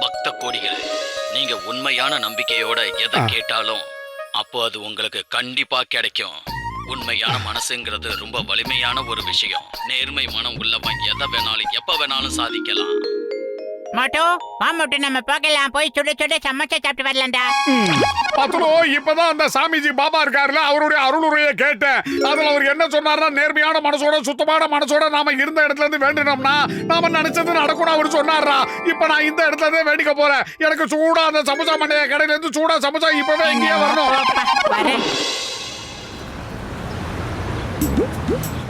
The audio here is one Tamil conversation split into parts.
பக்த கோடிகளே, நீங்க உண்மையான நம்பிக்கையோட எதை கேட்டாலும் அப்போ அது உங்களுக்கு கண்டிப்பா கிடைக்கும். உண்மையான மனசுங்கிறது ரொம்ப வலிமையான ஒரு விஷயம். நேர்மை மனம் உள்ளவன் எதை வேணாலும் எப்ப வேணாலும் சாதிக்கலாம். மோட்டு வா மோட்டு, நம்ம போகலாம். போய் சுட சுட சமைச்சா சாப்பிட்டு வரலாம்டா. பத்ரு, இப்பதான் அந்த சாமிஜி பாபா இருக்காருல, அவருடைய அருளுரையை கேட்டேன். அதுல அவர் என்ன சொன்னார்னா, நேர்மையான மனசோட சுத்தமான மனசோட நாம இருந்த இடத்துல இருந்து வேண்டினோம்னா நாம நினைச்சது நடக்கும் அவர் சொன்னாரா. இப்ப நான் இந்த இடத்துல இருந்து வேண்டிக்க போறேன். எனக்கு சூடா அந்த சமோசா மண்டைய கடையில இருந்து சூடா சமோசா இப்பவே இங்கேயே வரணும்.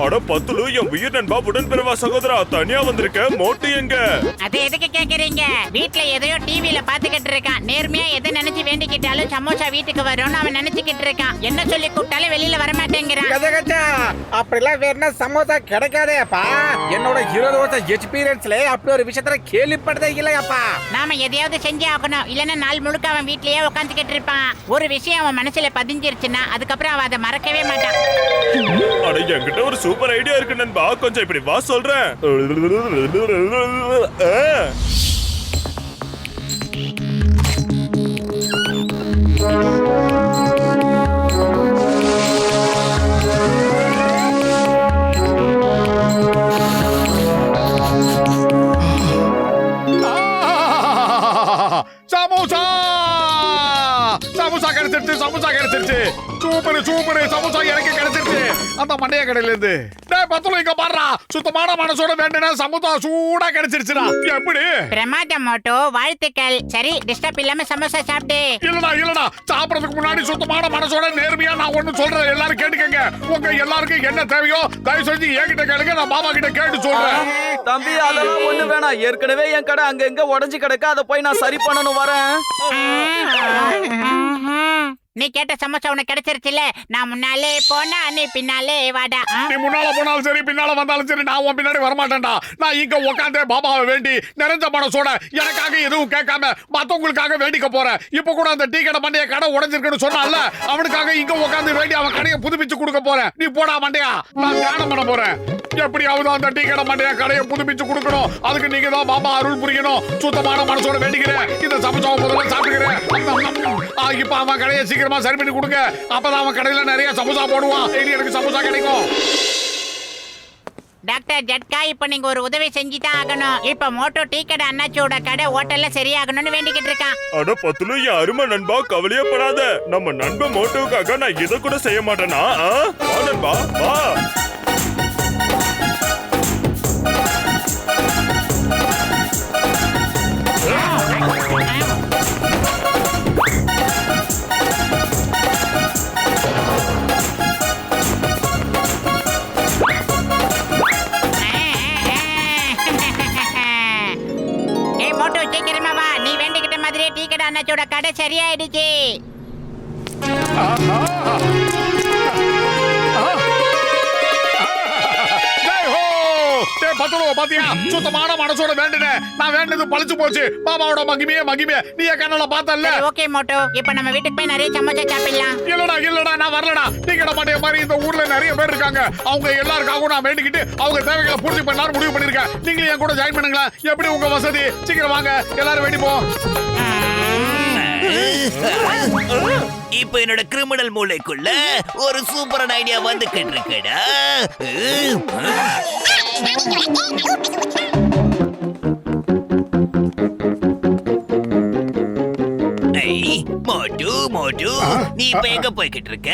அட பத்துலு, என் உயிர் நண்பா உடன்பிறவா சகோதரா, தனியா வந்திருக்க. மோட்டு எங்க? அது எதுக்கு கேக்குறீங்க? வீட்டுல எதையோ டிவில பாத்துக்கிட்டு இருக்கான். நேர்மையா எதை நினைச்சு வேண்டிக்கிட்டாலும் சமோசா வீட்டுக்கு வரும்னு அவன் நினைச்சுக்கிட்டு இருக்கான். என்ன சொல்லி கூப்பிட்டாலும் வெளியில வரமாட்டேங்கிறான். அப்படிலாம் வேறனா சமோசா கிடைக்காதேப்பா. என்னோட 20 வருஷம் எக்ஸ்பீரியன்ஸ்ல அப்படி ஒரு விஷயத்துல கேள்விப்பட்டதே இல்லையாப்பா. நாம எதையாவது செஞ்சே ஆகணும். இல்லன்னா நாள் முழுக்க அவன் வீட்லயே உட்காந்துக்கிட்டு இருப்பான். ஒரு விஷயம் அவன் மனசுல பதிஞ்சிருச்சுன்னா அதுக்கப்புறம் அவன் அதை மறக்கவே மாட்டான். அட, என்கிட்ட ஒரு சூப்பர் ஐடியா இருக்கு நண்பா. கொஞ்சம் இப்படி வா சொல்றேன். சமோசா சமோசா கிடைச்சிருச்சு, சமோசா கிடைச்சிருச்சு. சூப்பர் சூப்பர், சமோசா எனக்கு கிடைச்சிருச்சு அந்த மண்டைய கடையில இருந்து. டேய் பத்துலு, இங்க பாருடா, சுத்தமான மனசோட வேண்டின சமோசா சூடா கிடைச்சிருச்சுடா. எப்படி? பிரமாதம் மோட்டு, வாழ்த்துக்கள். சரி, டிஸ்டர்ப் இல்லாம சமோசா சாப்பிடு. இல்லடா, சாப்பிடறதுக்கு முன்னாடி சுத்தமான மனசோட நேர்மையா நான் ஒண்ணு சொல்றேன், எல்லாரும் கேட்டுக்கங்க. உங்க எல்லாருக்கும் என்ன தேவையோ தயவு செஞ்சு என்கிட்ட கேளுங்க, நான் பாபா கிட்ட கேட்டு சொல்றேன். தம்பி, அதெல்லாம் ஒண்ணு வேணாம். ஏற்கனவே என் கடை அங்க எங்க உடஞ்சு கிடக்கு, அதை போய் நான் சரி பண்ணணும் வரேன். நீ கேட்ட சமோசா உனக்கு கிடைச்சிருச்சுல. நான் முன்னாலே போனா நீ பின்னாலே வாடா. நீ முன்னால போனாலும் சரி பின்னால வந்தாலும் சரி, நான் உன் பின்னாடி வரமாட்டேன்டா. நான் இங்க உட்காந்தே பாபாவை வேண்டி நிறைஞ்ச மனசோட எனக்காக எதுவும் கேட்காம மத்தவங்களுக்காக வேண்டிக்க போறேன். இப்ப கூட அந்த டீ கடை மண்டைய கடை உடைஞ்சிருக்குன்னு சொன்னான்ல, அவனுக்காக இங்க உட்காந்து வேண்டி அவன் கடையை புதுப்பிச்சு கொடுக்க போறேன். நீ போடா மண்டையா, நான் தியானம் பண்ண போறேன். எப்படியாவது அந்த டீ கடை மண்டைய கடையை புதுப்பிச்சு கொடுக்கணும். அதுக்கு நீங்க தான் பாபா அருள் புரியணும். சுத்தமான மனசோட வேண்டிக்கிறேன். இந்த சமோசாவை முதல்ல சாப்பிட்டுக்கிறேன். இப்ப அவன் கடையை சீக்கிரமா சரி பண்ணி கொடுங்க. அப்பதான் அவன் கடையில நிறைய சமோசா போடுவான். எனக்கு சமோசா கிடைக்கும். டாக்டர் ஜட்கா, இப்ப நீங்க ஒரு உதவி செஞ்சுதான் ஆகணும். இப்ப மோட்டோ டீ கடை அண்ணாச்சியோட கடை ஹோட்டல்ல சரியாகணும்னு வேண்டிக்கிட்டு இருக்கான். அட பத்துலு, என் அருமை நண்பா, கவலையப்படாத. நம்ம நண்பன் மோட்டோவுக்காக நான் இதை கூட செய்ய மாட்டேனா? வா நண்பா, வா. சீக்கிரமா வா. நீ வேண்டிக்கிட்ட மாதிரியே டீ கடை அண்ணாச்சியோட கடை சரியாயிடுச்சு. பாத்தியா, சுத்தமான மனசோட வேண்டினேன். நான் வேண்டது பழிச்சு போச்சு. பாபாவோட மகிமையே மகிமே. நீ கண்ணால பார்த்தல்ல. ஓகே மோட்டோ, இப்ப நம்ம வீட்டுக்கு போய் நிறைய சமோசா சாப்பிடலாம். இல்லடா, நான் வரலடா. டீ கடை மாட்டே மாதிரி இந்த ஊர்ல நிறைய பேர் இருக்காங்க. அவங்க எல்லாருக்காகவும் நான் வேண்டிக்கிட்டு அவங்க தேவைகளை பூர்த்தி பண்ணாரு முடிவு பண்ணிருக்கேன். நீங்க என் கூட ஜாயின் பண்ணுங்களா? எப்படி உங்க வசதி? சீக்கிரம் வாங்க, எல்லாரும் வேண்டிப்போம். இப்ப என்னோட கிரிமினல் மூளைக்குள்ள ஒரு சூப்பரான ஐடியா வந்துகிட்டு இருக்குடா. மோட்டு மோட்டு, நீ இப்ப எங்க போய்கிட்டு இருக்க?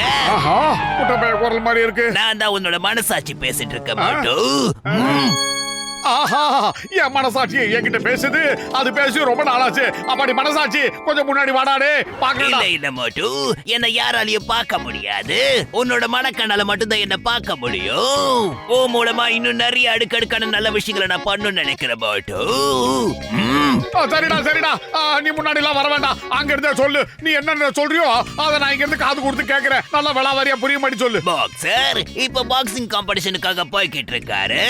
குரல் மாதிரி இருக்கு. நான் தான் உன்னோட மனசாட்சி பேசிட்டு இருக்கேன் மோட்டு. ஆஹா, என் மனசாட்சி என்கிட்ட பேசுது. அது பேசி ரொம்ப நாளாச்சு. அப்படி மனசாட்சி கொஞ்சம் முன்னாடி வாடாடே. இல்ல இல்ல மோட்டு, என்ன யாராலையும் பார்க்க முடியாது. உன்னோட மனக்கண்ணால மட்டும்தான் என்ன பார்க்க முடியும். ஓ மூலமா இன்னும் நிறைய அடுக்கடுக்கான நல்ல விஷயங்களை நான் பண்ணணும்னு நினைக்கிறேன் மோட்டு. சரிடா, நீ முன்னாடி எல்லாம் வர வேண்டாம். அங்க இருந்தே சொல்லு. நீ என்ன சொல்றியோ அதை நான் இங்க இருந்து காது கொடுத்து கேக்குறேன். நல்லா விளாவாரியா புரிய மாட்டி சொல்லு. பாக்ஸர் இப்ப பாக்ஸிங் காம்படிஷனுக்காக போய்கிட்டு இருக்காரு.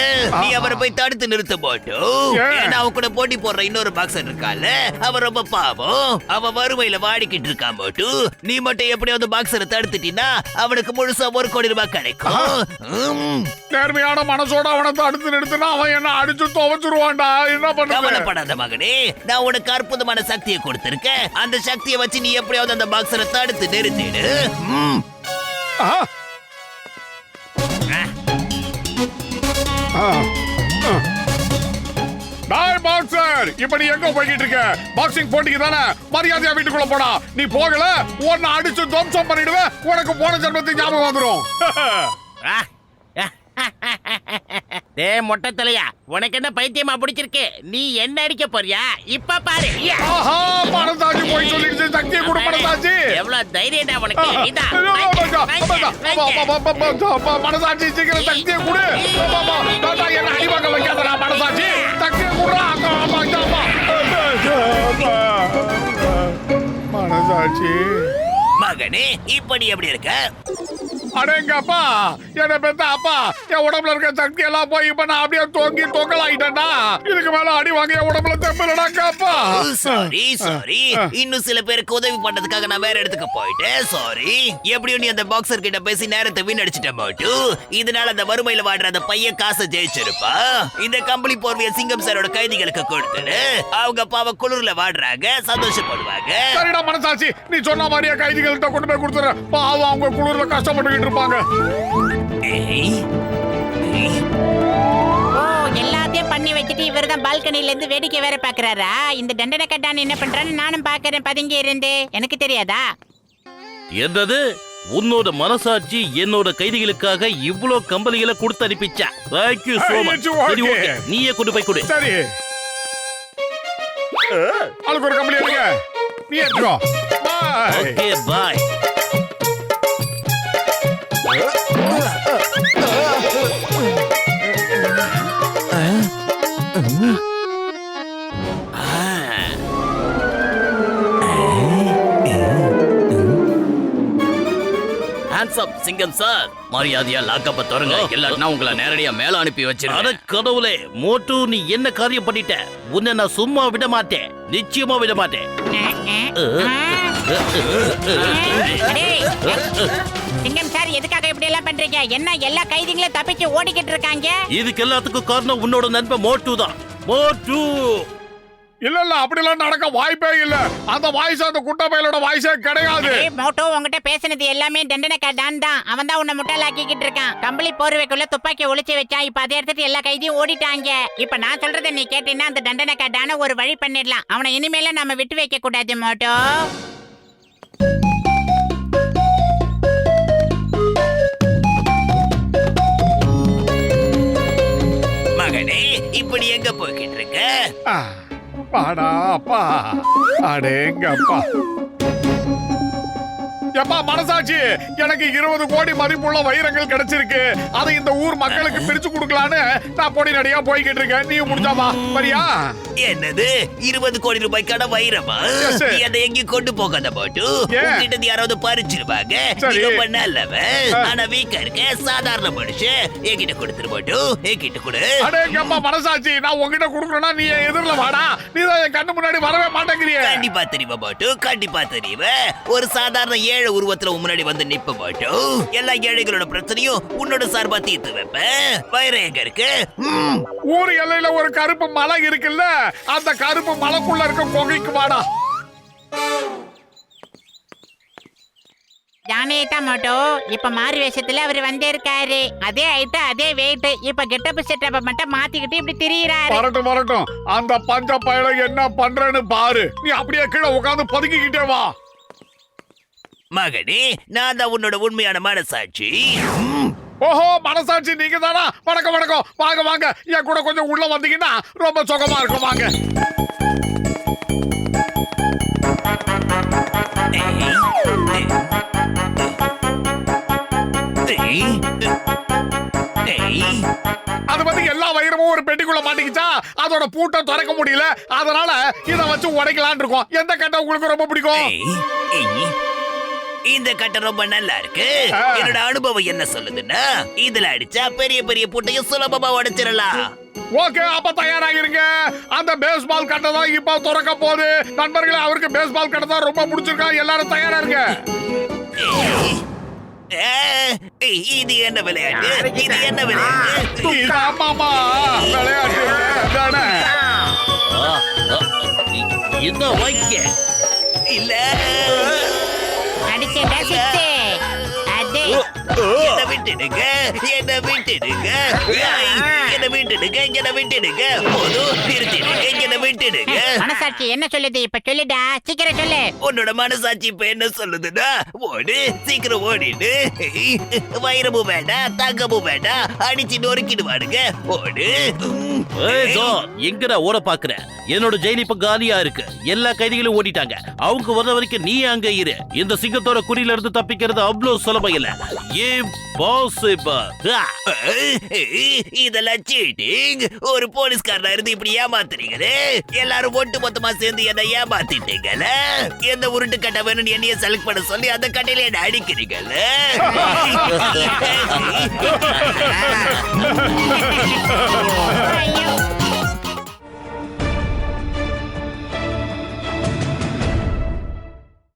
நீ அவரை போய் தடுத்து நிறுத்த மாட்டோம். ஏன்? ஏன்னா அவன் கூட போட்டி போடுற இன்னொரு பாக்ஸர் இருக்கால, அவன் ரொம்ப பாவம். அவன் வறுமையில வாடிக்கிட்டு இருக்கான் மட்டும். நீ மட்டும் எப்படியாவது பாக்ஸரை தடுத்துட்டீன்னா அவனுக்கு முழுசா 1 கோடி ரூபாய் கிடைக்கும். நேர்மையான மனசோட அவனை தடுத்து நிறுத்தினா அவன் என்ன அடிச்சு துவைச்சிருவான்டா. என்ன பண்ணுறது? கவலைப்படாத மகனே, நான் உனக்கு அற்புதமான சக்தியை கொடுத்திருக்கேன். அந்த சக்தியை வச்சு நீ எப்படியாவது அந்த பாக்ஸரை தடுத்து நிறுத்திடு. டாய் பாக்ஸர், இப்ப நீ எங்க போய்கிட்டு இருக்க? பாக்ஸிங் போட்டிக்கு தானே? மரியாதையா வீட்டுக்குள்ள போடா. நீ போகல உன்னை அடிச்சு துவம்சம் பண்ணிடுவேன். உனக்கு போன ஜென்மத்துக்கு ஞாபகம் வந்துரும். டேய் மொட்டை தலையா, உனக்கு என்ன பைத்தியமா பிடிச்சிருக்கு? நீ என்ன அடிக்க போறியா? இப்ப பாரு. ஆஹா, மனசாட்சி போய் சொல்லிடுச்சு. சக்தியை கொடு மனசாட்சி. எவ்வளவு தைரியம்டா உனக்கு? இதா, மனசாட்சி சீக்கிரம் சக்தியை கொடு. என்ன அடிவாங்க வைக்காதடா மனசாட்சி. சக்தியை கொடுறா. மனசாட்சி மகனே, இப்ப நீ எப்படி இருக்க? அடேங்கப்பா, என்ன பெத்த அப்பா, என் உடம்புல இருக்க சக்தி எல்லாம் போய் இப்ப நான் அப்படியே தொங்கி தொங்கலாயிட்டேன்டா. இதுக்கு மேல அடி வாங்க என் உடம்புல தெம்பலடாங்கப்பா. சாரி. இன்னும் சில பேருக்கு உதவி பண்றதுக்காக நான் வேற இடத்துக்கு போயிட்டேன். சாரி. எப்படியும் நீ அந்த பாக்ஸர் கிட்ட பேசி நேரத்தை வீணடிச்சிட்ட மாட்டோம். இதனால அந்த வறுமையில வாடுற அந்த பையன் காசை ஜெயிச்சிருப்பா. இந்த கம்பளி போர்வைய சிங்கம் சாரோட கைதிகளுக்கு கொடுத்துடு. அவங்க பாவ குளிர்ல வாடுறாங்க, சந்தோஷப்படுவாங்க. சரிடா மனசாட்சி, நீ சொன்ன மாதிரியே கைதிகள்கிட்ட கொண்டு போய் கொடுத்துற. பாவம், அவங்க குளிர்ல கஷ்டப்பட்டு இருப்பாங்க. ஓ, எல்லாத்தையும் பண்ணி வச்சுட்டு இவர்தான் பால்கனில இருந்து வேடிக்கை வேற பாக்குறாரா? இந்த தண்டனை கட்டான் என்ன பண்றான்னு நானும் பாக்குறேன் பதுங்கி இருந்து. எனக்கு தெரியாதா? என்னது? உன்னோட மனசாட்சி என்னோட கைதிகளுக்காக இவ்ளோ கம்பளிகளை கொடுத்து அனுப்பிச்சா. Thank you so much. சரி, ஓகே, நீயே கொண்டு போய் கொடு. சரி, ஆளுக்கு ஒரு கம்பளி எடுங்க. நீ எடுத்துக்கோ. பாய். ஓகே, பாய். ஹேண்ட்ஸ் அப் சிங்கம் சார். மரியாதையா லாக்கப்ப திறங்க, இல்லன்னா உங்களை நேரடியா மேல அனுப்பி அட வச்சிருக்கேன். கடவுளே, மோட்டு, நீ என்ன காரியம் பண்ணிட்ட? உன்னை நான் சும்மா விட மாட்டேன். நிச்சயமா விட மாட்டேன். டேய், சிங்கம் சார், எதுக்காக இப்படி எல்லாம் பண்றீங்க? என்ன எல்லா கைதிகளும் தப்பிச்சு ஓடிக்கிட்டு இருக்காங்க? இதுக்கு எல்லாத்துக்கும் காரணம் உன்னோட நண்பன் மோட்டு தான். மோட்டு, இல்ல இல்ல, அப்படி எல்லாம் நடக்க வாய்ப்பே இல்ல. அந்த வாய்ஸ் அந்த குட்ட பயலோட வாய்ஸே கிடையாது. டேய் மோட்டோ, உன்கிட்ட பேசினது எல்லாமே தண்டனை கட்டான் தான். அவன் தான் உன்னை முட்டாளாக்கிக்கிட்டு இருக்கான். கம்பளி போர்வைக்குள்ள துப்பாக்கி ஒளிச்சு வச்சான். இப்ப அதை எடுத்துட்டு எல்லா கைதியும் ஓடிட்டாங்க. இப்ப நான் சொல்றதை நீ கேட்டீங்கன்னா அந்த தண்டனை கட்டான ஒரு வழி பண்ணிடலாம். அவனை இனிமேல நம்ம விட்டு வைக்க கூடாது மோட்டோ. மகனே, இப்படி எங்க போய்கிட்டு இருக்க? பாடா அப்பா, அடேங்கப்பா. எப்பா மனசாட்சி, எனக்கு 20 கோடி மதிப்புள்ள வைரங்கள் கிடைச்சிருக்கு. அதை இந்த ஊர் மக்களுக்கு பிரிச்சு கொடுக்கலான்னு நான் பொடி நடியா போய்கிட்டு இருக்கேன். நீ முடிச்சாமா வரியா? என்னது 20 கோடி ரூபாய்க்கான வைரமா? Yes, sir. நீ அதை எங்கேயும் கொண்டு போகாத போட்டு. ஏன்? உன்கிட்ட யாராவது பறிச்சிருவாங்க. சரி. நீ ரொம்ப நல்லவன், ஆனா வீக்கா இருக்க, சாதாரண மனுஷன். என்கிட்ட கொடுத்துரு போட்டு. என்கிட்ட கொடு. அடேங்கப்பா மனசாட்சி, நான் உங்ககிட்ட கொடுக்கணும்னா நீ என் எதிரில வாடா. நீ தான் என் கண்ணு முன்னாடி வரவே மாட்டேங்கிறிய. கண்டிப்பா தெரியுமா போட்டு, கண்டிப்பா தெரியுவேன். ஒரு சாதாரண ஏழை உருவத்துல உன் முன்னாடி வந்து நிப்ப மாட்டோம். எல்லா ஏழைகளோட பிரச்சனையும் உன்னோட சார்பா தீர்த்து வைப்பேன். வைரம் எங்க இருக்கு? ஊர் எல்லையில ஒரு கருப்பு மலை இருக்குல்ல, அந்த கருப்பு மலைக்குள்ள இருக்க குகைக்கு வாடா. ஜானேட்டா மோட்டோ, இப்ப மாறு வேஷத்துல அவர் வந்திருக்காரு. அதே ஹைட், அதே வெயிட். இப்ப கெட்டப் செட்டப்ப மட்டும் மாத்திக்கிட்டு இப்படி திரியிறாரு. வரட்டும் வரட்டும், அந்த பஞ்ச பயல என்ன பண்றேன்னு பாரு. நீ அப்படியே கீழே உட்கார்ந்து பதுங்கிக்கிட்டே வா. மகனே, நான் தான் உன்னோட உண்மையான மனசாட்சி. ஓஹோ, மனசாட்சி நீங்க தானா? வணக்கம் வணக்கம், வாங்க வாங்க. என் கூட கொஞ்சம் உள்ள வந்தீங்கன்னா ரொம்ப சுகமா இருக்கும். வாங்க. அது வந்து எல்லா வைரமும் ஒரு பெட்டிக்குள்ள மாட்டிக்கிச்சா, அதோட பூட்டை திறக்க முடியல. அதனால இத வச்சு உடைக்கலான்னு இருக்கோம். எந்த கட்டை உங்களுக்கு ரொம்ப பிடிக்கும்? இந்த கட்டை ரொம்ப நல்லா இருக்கு. என்னோட அனுபவம் என்ன சொல்லுதுன்னா, இதுல அடிச்சா பெரிய பெரிய பூட்டையும் சுலபமா உடைச்சிடலாம். ஓகே, அப்ப தயாராகிருங்க. அந்த பேஸ்பால் கட்டை தான் இப்ப திறக்க போகுது. நண்பர்களே, அவருக்கு பேஸ்பால் கட்டை தான் ரொம்ப பிடிச்சிருக்கா. எல்லாரும் தயாரா இருங்க. இது என்ன விளையாட்டு? இது என்ன விளையாட்டு? இது ஆமாமா விளையாட்டு தானே. என்ன வாய்க்க இல்ல அடிச்சேடா சித்து. அது என்ன விட்டுடுங்க, என்ன விட்டுடுங்க, என்ன விட்டுடுங்க, என்ன விட்டுடுங்க, போதும் நிறுத்திடுங்க, என்ன விட்டுடுங்க. மனசாட்சி என்ன சொல்லுது? இப்ப சொல்லுடா, சீக்கிரம் சொல்லு. உன்னோட மனசாட்சி இப்ப என்ன சொல்லுதுன்னா, ஓடு, சீக்கிரம் ஓடிடு. வைரமும் வேண்டாம், தங்கமும் வேண்டாம், அடிச்சு நொறுக்கிடுவானுங்க. ஓடு. ஏய் ஜான், எங்கடா ஓட பாக்குற? என்னோட ஜெயில் இப்ப காலியா இருக்கு. எல்லா கைதிகளும் ஓடிட்டாங்க. அவங்க வர்ற வரைக்கும் நீ அங்க இரு. இந்த சிங்கத்தோட குறியில இருந்து தப்பிக்கிறது அவ்வளவு சுலபம் இல்ல. இதெல்லாம் சீட்டிங். ஒரு போலீஸ்காரனா இருந்து இப்படி ஏமாத்துறீங்களே. எல்லாரும் ஒட்டு மொத்தமா சேர்ந்து என்ன ஏமாத்திட்டீங்கல்ல. எந்த உருட்டு கட்டை வேணும்னு என்னைய செலக்ட் பண்ண சொல்லி அந்த கட்டையில என்ன அடிக்கிறீங்கல்ல.